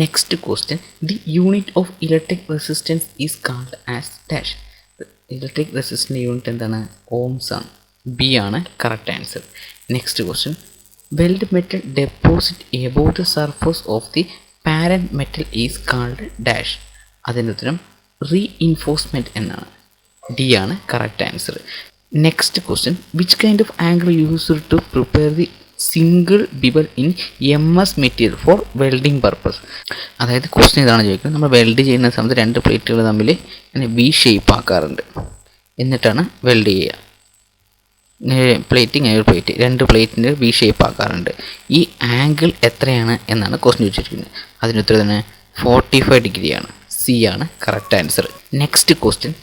Next question, the unit of electric resistance is called as dash. Electric resistance unit എന്താണ്? Ohms ആണ്. B ആണ് correct answer. Next question, weld metal deposit above the surface of the parent metal is called dash. അതിൻ്റെ ഉത്തരം reinforcement എന്നാണ്. D ആണ് correct answer. Next question, which kind of angle used to prepare the single bevel in MS material for welding purpose. അതായത് question ഇതാണ് ചോദിക്കുന്നത്, നമ്മൾ weld ചെയ്യുന്ന സമയത്ത് രണ്ട് പ്ലേറ്റുകൾ തമ്മിൽ ഇങ്ങനെ വി ഷേപ്പ് ആക്കാറുണ്ട്, എന്നിട്ടാണ് വെൽഡ് ചെയ്യുക. പ്ലേറ്റിങ് ഒരു പ്ലേറ്റ്, രണ്ട് പ്ലേറ്റിൻ്റെ വി ഷേപ്പ് ആക്കാറുണ്ട്. ഈ ആംഗിൾ എത്രയാണ് എന്നാണ് ക്വസ്റ്റ്യൻ ചോദിച്ചിരിക്കുന്നത്. അതിന് ഉത്തരം തന്നെ 45 ഡിഗ്രിയാണ്. സി ആണ് correct answer. Next question,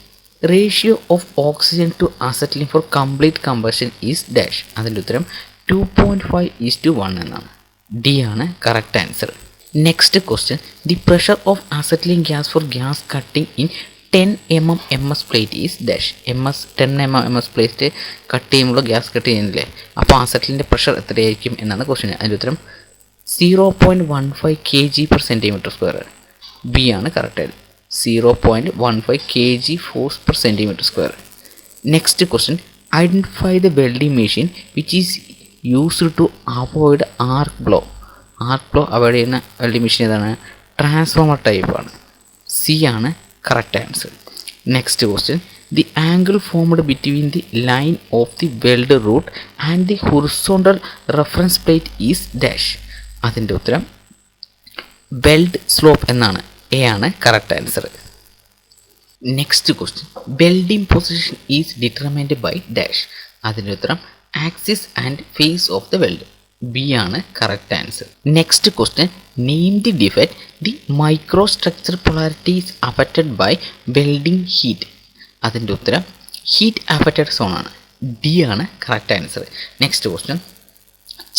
ratio of oxygen to acetylene for complete combustion is dash. അതിൻ്റെ ഉത്തരം 2.5:1 എന്നാണ്. ഡി ആണ് correct answer. Next question, the pressure of acetylene gas for gas cutting in 10 mm MS plate is dash. 10 mm MS plate cut ചെയ്യുമ്പോൾ gas cut ചെയ്യുന്നില്ലേ, അപ്പോൾ അസറ്റിലിൻ്റെ pressure എത്രയായിരിക്കും എന്നാണ് question. അതിൻ്റെ ഉത്തരം 0.15 kg/cm². ബി ആണ് കറക്റ്റ് ആയത്. 0.15 kg force per cm². Next question, identify the welding machine which is used to avoid arc blow. Arc blow avoid ചെയ്യുന്ന വെൽഡിംഗ് മെഷീൻ ഏതാണ്? ട്രാൻസ്ഫോമർ ടൈപ്പാണ്. സി ആണ് correct answer. Next question, the angle formed between the line of the weld root and the horizontal reference plate is dash. അതിൻ്റെ ഉത്തരം weld slope എന്നാണ്. A ആണ് correct answer. Next question, welding position is determined by dash. അതിൻ്റെ ഉത്തരം axis and face of the weld. B ആണ് correct answer. Next question, name the defect the micro structure polarity is affected by welding heat. അതിൻ്റെ ഉത്തരം heat affected zone ആണ്. D ആണ് correct answer. Next question,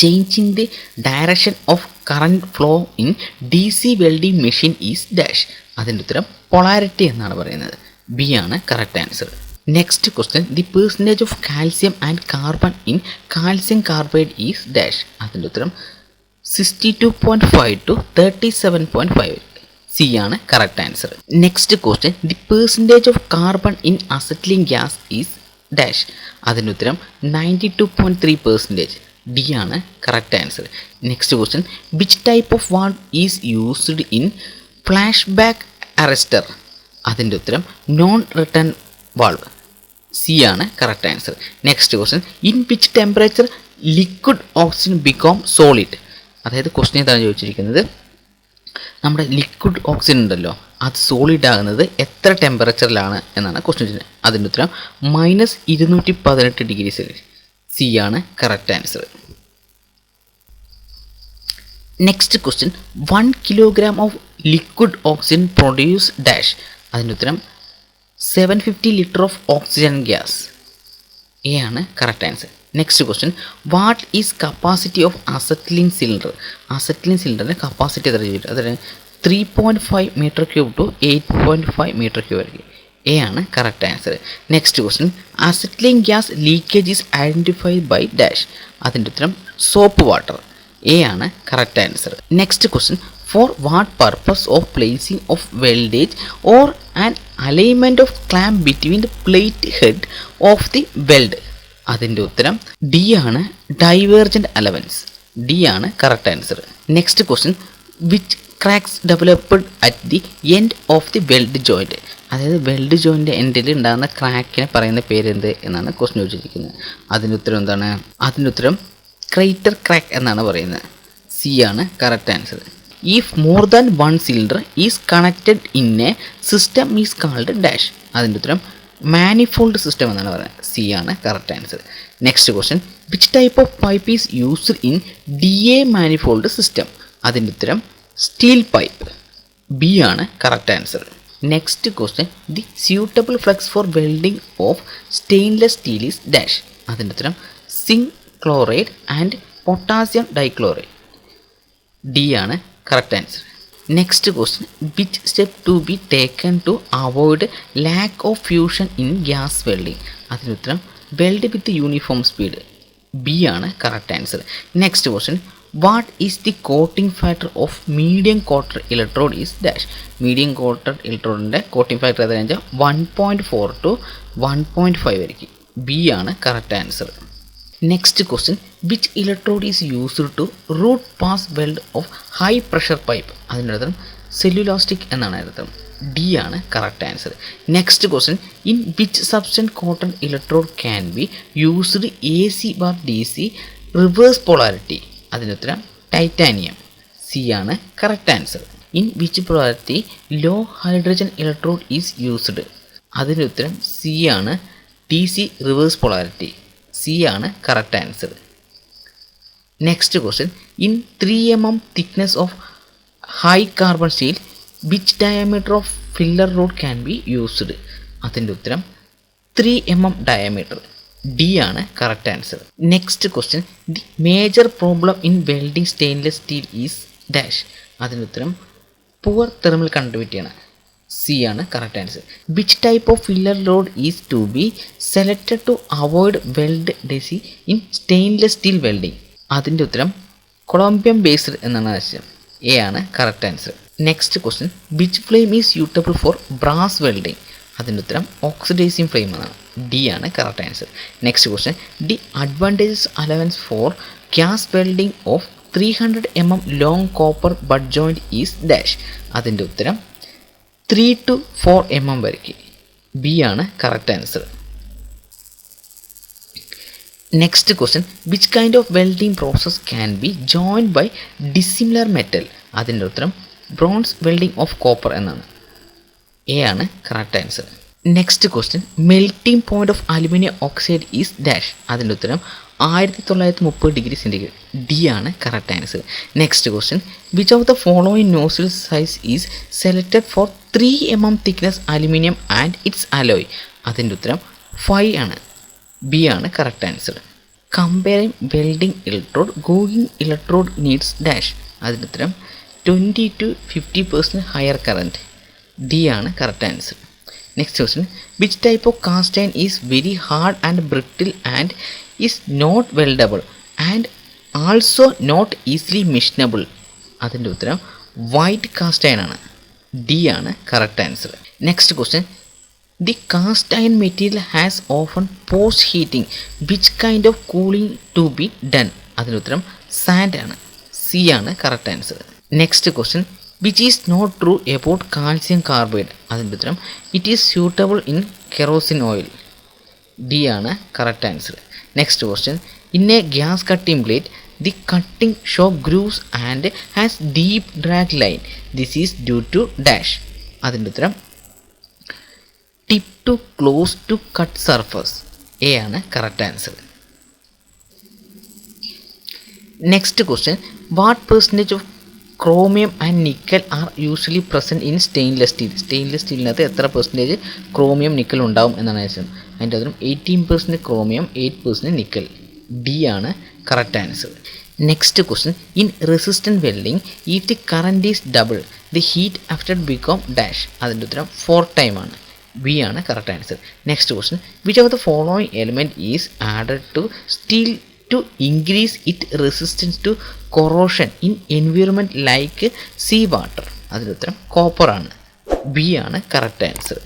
changing the direction of current flow in DC welding machine is dash. അതിൻ്റെ ഉത്തരം polarity എന്നാണ് പറയുന്നത്. B ആണ് correct answer. Next question, the percentage of calcium and carbon in calcium carbide is dash. അതിൻ്റെ ഉത്തരം 62.5 to 37.5. C ആണ് correct answer. Next question, the percentage of carbon in acetylene gas is dash. അതിൻ്റെ ഉത്തരം 92.3%. D ആണ് correct answer. Next question, which type of valve is used in flash back arrester. അതിൻ്റെ ഉത്തരം non return valve. C ആണ് correct answer. Next question, in which temperature liquid oxygen become solid. അതായത് question ഇതാണ് ചോദിച്ചിരിക്കുന്നത്, നമ്മുടെ liquid oxygen ഉണ്ടല്ലോ, അത് solid ആകുന്നത് എത്ര ടെമ്പറേച്ചറിലാണ് എന്നാണ് ക്വസ്റ്റ്യൻ ചോദിച്ചത്. അതിൻ്റെ ഉത്തരം -218 ഡിഗ്രി സെൽഷ്യസ്. സി ആണ് correct answer. Next question, 1 kilogram of liquid oxygen produce dash. അതിൻ്റെ ഉത്തരം 750 litre of oxygen gas. A ആണ് correct answer. Next question, what is capacity of acetylene cylinder. Acetylene സിലിണ്ടറിൻ്റെ കപ്പാസിറ്റി എത്ര ചോദിച്ചു? അതായത് 3.5 m³ to 8.5 m³ ആയിരിക്കും. A ആണ് correct answer. Next question, acetylene gas leakage is identified by dash. അതിൻ്റെ ഉത്തരം soap water. A ആണ് correct answer. Next question, for what purpose of placing of wedge or an alignment of clamp between the plate head of the weld. അതിൻ്റെ ഉത്തരം D ആണ് divergent allowance. D ആണ് correct answer. Next question, which cracks developed at the end of the weld joint. അതായത് weld ജോയിൻ്റെ എൻഡിൽ ഉണ്ടാകുന്ന ക്രാക്കിനെ പറയുന്ന പേരെന്ത് എന്നാണ് ക്വസ്റ്റ്യൻ ചോദിച്ചിരിക്കുന്നത്. അതിൻ്റെ ഉത്തരം എന്താണ്? അതിൻ്റെ ഉത്തരം ക്രൈറ്റർ ക്രാക്ക് എന്നാണ് പറയുന്നത്. സി ആണ് correct answer. If more than 1 cylinder ഈസ് connected in a system is called dash. അതിൻ്റെ ഉത്തരം മാനിഫോൾഡ് സിസ്റ്റം എന്നാണ് പറയുന്നത്. സി ആണ് correct answer. Next question, which type of pipe is used in DA manifold system. അതിൻ്റെ ഉത്തരം steel pipe. B ആണ് correct answer. Next question, the suitable flux for welding of stainless steel is dash. അതിൻ്റെ ഉത്തരം zinc chloride and potassium dichloride. D ആണ് correct answer. Next question, which step to be taken to avoid lack of fusion in gas welding. അതിൻ്റെ ഉത്തരം weld with uniform speed. B ആണ് correct answer. Next question, what is the coating factor of medium coater electrode is dash. Medium coater ഇലക്ട്രോഡിൻ്റെ coating factor ഏതാണെന്ന് വെച്ചാൽ 1.4 to 1.5 ആയിരിക്കും. B ആണ് correct answer. Next question, which electrode is used to root pass weld of high pressure pipe. അതിൻ്റെ അർത്ഥം cellulosic എന്നാണ് അർത്ഥം. D ആണ് correct answer. Next question, in which substance cotton electrode can be used A C bar D C reverse polarity. അതിൻ്റെ ഉത്തരം titanium. C ആണ് correct answer. In which polarity low hydrogen electrode is used. അതിൻ്റെ ഉത്തരം C ആണ് D C reverse polarity. C ആണ് correct answer. Next question, in 3 mm thickness of high carbon steel which diameter of filler rod can be used. അതിൻ്റെ ഉത്തരം 3 mm diameter. D ആണ് correct answer. Next question, the major problem in welding stainless steel is dash. അതിൻ്റെ ഉത്തരം poor thermal കണ്ടക്ടിവിറ്റിയാണ്. C ആണ് correct answer. Which type of filler rod is to be selected to avoid weld decay in stainless steel welding. അതിൻ്റെ ഉത്തരം columbium based എന്നാണ് ആശയം. A ആണ് correct answer. Next question, which flame is suitable for brass welding. അതിൻ്റെ ഉത്തരം oxidising flame എന്നാണ്. D ആണ് correct answer. Next question, the advantages allowance for gas welding of 300 mm long copper butt joint is dash. അതിൻ്റെ ഉത്തരം 3 to 4 mm വരയ്ക്ക്. B ആണ് correct answer. Next question, which kind of welding process can be joined by dissimilar metal. അതിൻ്റെ ഉത്തരം bronze welding of copper എന്നാണ്. A ആണ് correct answer. Next question, melting point of aluminium oxide is dash. അതിൻ്റെ ഉത്തരം 1930°C. D ആണ് correct answer. Next question, which of the following nozzle size is selected for 3 mm thickness aluminium and its alloy. അതിൻ്റെ ഉത്തരം 5 ആണ്. B ആണ് correct answer. Comparing welding electrode going electrode needs dash. അതിൻ്റെ ഉത്തരം 20 to 50% higher current. D ആണ് correct answer. Next question, which type of cast iron is very hard and brittle and is not weldable and also not easily machinable. അതിൻ്റെ ഉത്തരം white cast iron ആണ്. D ആണ് correct answer. Next question, the cast iron material has often post heating which kind of cooling to be done. അതിൻ്റെ ഉത്തരം sand ആണ്. C ആണ് correct answer. Next question, which is not true about calcium carbide. അതിൻ്റെ ഉത്തരം it is suitable in kerosene oil. D ആണ് correct answer. Next question, in a gas cutting blade the cutting show grooves and has deep drag line. This is due to dash. അതിൻ്റെ ഉത്തരം tip too close to cut surface. A ആണ് correct answer. Next question, what percentage of chromium and nickel are usually present in stainless steel. Stainless സ്റ്റീലിനകത്ത് എത്ര percentage chromium nickel ഉണ്ടാവും എന്നാണ് ആവശ്യം. അതിൻ്റെ അതിനും 18% ക്രോമിയം, 8% നിക്കൽ. ഡി ആണ് correct answer. Next question, in resistant welding if the current is double the heat after become dash. അതിൻ്റെ ഉത്തരം 4 times ആണ്. ബി ആണ് correct answer. Next question, which of the following element is added to steel to increase its resistance to corrosion in environment like sea water. അതിൻ്റെ ഉത്തരം copper ആണ്. B ആണ് correct answer.